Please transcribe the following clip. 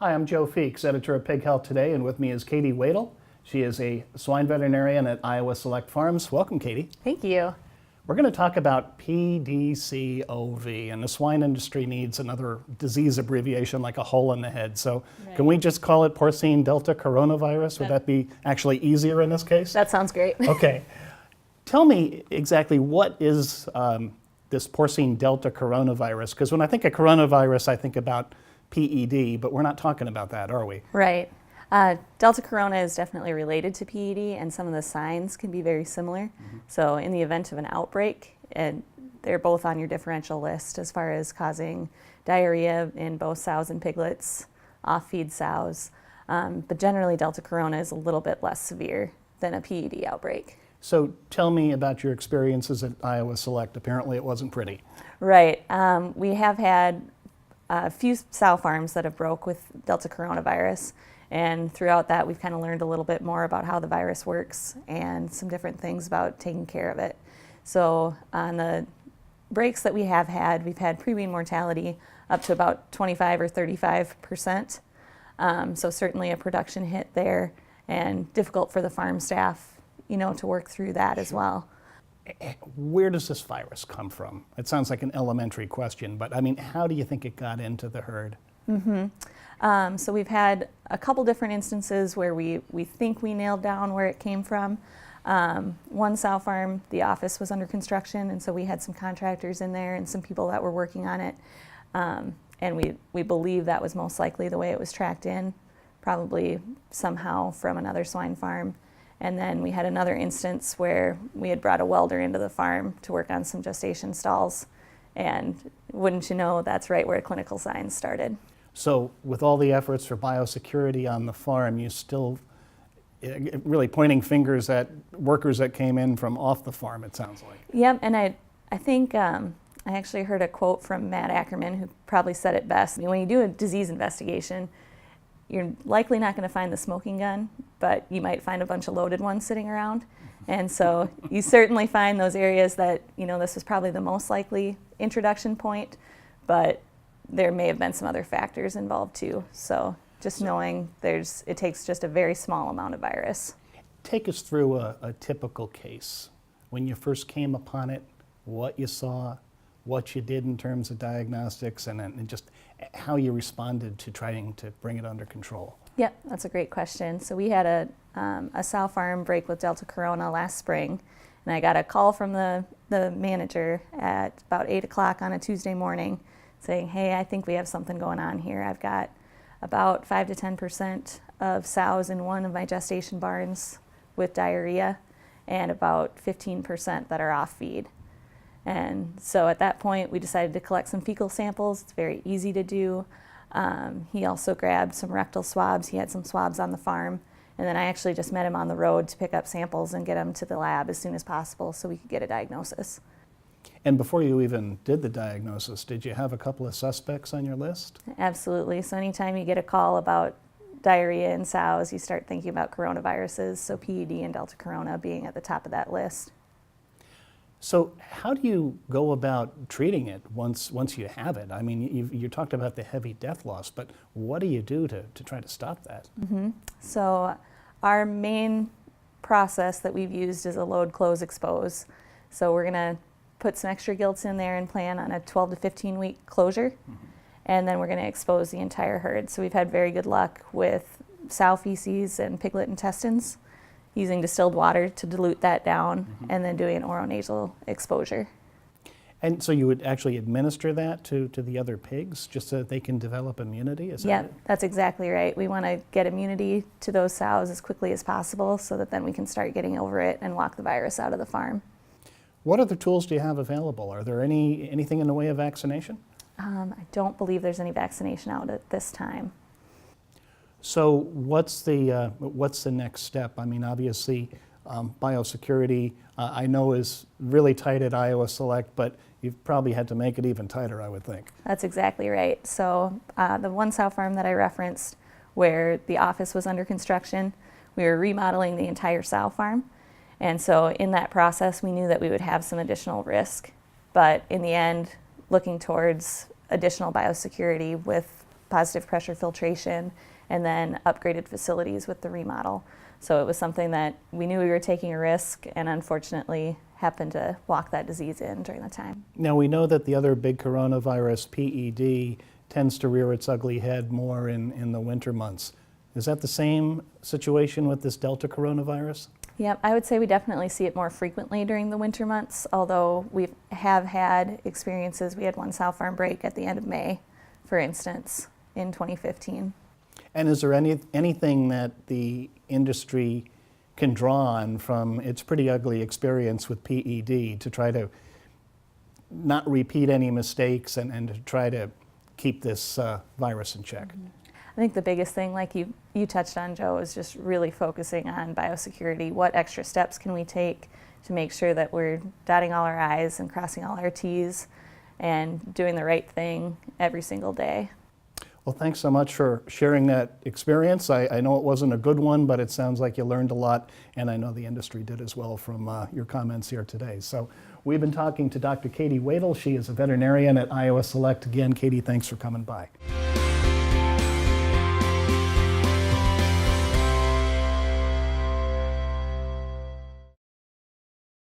Hi, I'm Joe Feeks, editor of Pig Health Today, and with me is Katie Wedel. She is a swine veterinarian at Iowa Select Farms. Welcome, Katie. Thank you. We're going to talk about PDCOV, and the swine industry needs another disease abbreviation like a hole in the head. So Can we just call it porcine delta coronavirus? Would that be actually easier in this case? That sounds great. Okay. Tell me exactly what is this porcine delta coronavirus? Because when I think of coronavirus, I think about PED, but we're not talking about that, are we? Right. Delta corona is definitely related to PED, and some of the signs can be very similar. So in the event of an outbreak, and they're both on your differential list as far as causing diarrhea in both sows and piglets, off-feed sows. But generally, delta corona is a little bit less severe than a PED outbreak. So tell me about your experiences at Iowa Select. Apparently it wasn't pretty. Right. We have had a few sow farms that have broke with delta coronavirus, and throughout that we've kind of learned a little bit more about how the virus works and some different things about taking care of it. So on the breaks that we have had, we've had pre-wean mortality up to about 25 or 35%. So certainly a production hit there, and difficult for the farm staff, to work through that as well. Where does this virus come from? It sounds like an elementary question, but I mean, how do you think it got into the herd? So we've had a couple different instances where we think we nailed down where it came from. One sow farm, the office was under construction, and so we had some contractors in there and some people that were working on it. And we believe that was most likely the way it was tracked in, probably somehow from another swine farm. And then we had another instance where we had brought a welder into the farm to work on some gestation stalls. And wouldn't you know, that's right where clinical signs started. So with all the efforts for biosecurity on the farm, you still really pointing fingers at workers that came in from off the farm, it sounds like. Yep, and I think I actually heard a quote from Matt Ackerman, who probably said it best. When you do a disease investigation, you're likely not going to find the smoking gun, but you might find a bunch of loaded ones sitting around. And so you certainly find those areas that, this was probably the most likely introduction point, but there may have been some other factors involved too. So just knowing it takes just a very small amount of virus. Take us through a typical case. When you first came upon it, what you saw, what you did in terms of diagnostics, and just how you responded to trying to bring it under control. Yep, that's a great question. So we had a sow farm break with delta corona last spring, and I got a call from the manager at about 8 o'clock on a Tuesday morning saying, hey, I think we have something going on here. I've got about 5 to 10% of sows in one of my gestation barns with diarrhea, and about 15% that are off feed. And so at that point, we decided to collect some fecal samples. It's very easy to do. He also grabbed some rectal swabs. He had some swabs on the farm. And then I actually just met him on the road to pick up samples and get them to the lab as soon as possible so we could get a diagnosis. And before you even did the diagnosis, did you have a couple of suspects on your list? Absolutely. So anytime you get a call about diarrhea in sows, you start thinking about coronaviruses, so PED and delta corona being at the top of that list. So how do you go about treating it once you have it? I mean, you talked about the heavy death loss, but what do you do to try to stop that? So our main process that we've used is a load, close, expose. So we're going to put some extra gilts in there and plan on a 12 to 15 week closure, and then we're going to expose the entire herd. So we've had very good luck with sow feces and piglet intestines, using distilled water to dilute that down, and then doing an oronasal exposure. And so you would actually administer that to the other pigs just so that they can develop immunity? Is that Yep, it? that's exactly right. We want to get immunity to those sows as quickly as possible so that then we can start getting over it and walk the virus out of the farm. What other tools do you have available? Are there anything in the way of vaccination? I don't believe there's any vaccination out at this time. So what's the next step? I mean, obviously, biosecurity I know is really tight at Iowa Select, but you've probably had to make it even tighter, I would think. That's exactly right. So the one sow farm that I referenced, where the office was under construction, we were remodeling the entire sow farm. And so in that process, we knew that we would have some additional risk. But in the end, looking towards additional biosecurity with positive pressure filtration, and then upgraded facilities with the remodel. So it was something that we knew we were taking a risk, and unfortunately happened to walk that disease in during the time. Now we know that the other big coronavirus, PED, tends to rear its ugly head more in the winter months. Is that the same situation with this Delta coronavirus? Yep, I would say we definitely see it more frequently during the winter months, although we have had experiences. We had one sow farm break at the end of May, for instance, in 2015. And is there anything that the industry can draw on from its pretty ugly experience with PED to try to not repeat any mistakes and to try to keep this virus in check? Mm-hmm. I think the biggest thing, like you touched on, Joe, is just really focusing on biosecurity. What extra steps can we take to make sure that we're dotting all our I's and crossing all our T's and doing the right thing every single day? Well, thanks so much for sharing that experience. I know it wasn't a good one, but it sounds like you learned a lot, and I know the industry did as well from your comments here today. So we've been talking to Dr. Katie Wedel. She is a veterinarian at Iowa Select. Again, Katie, thanks for coming by.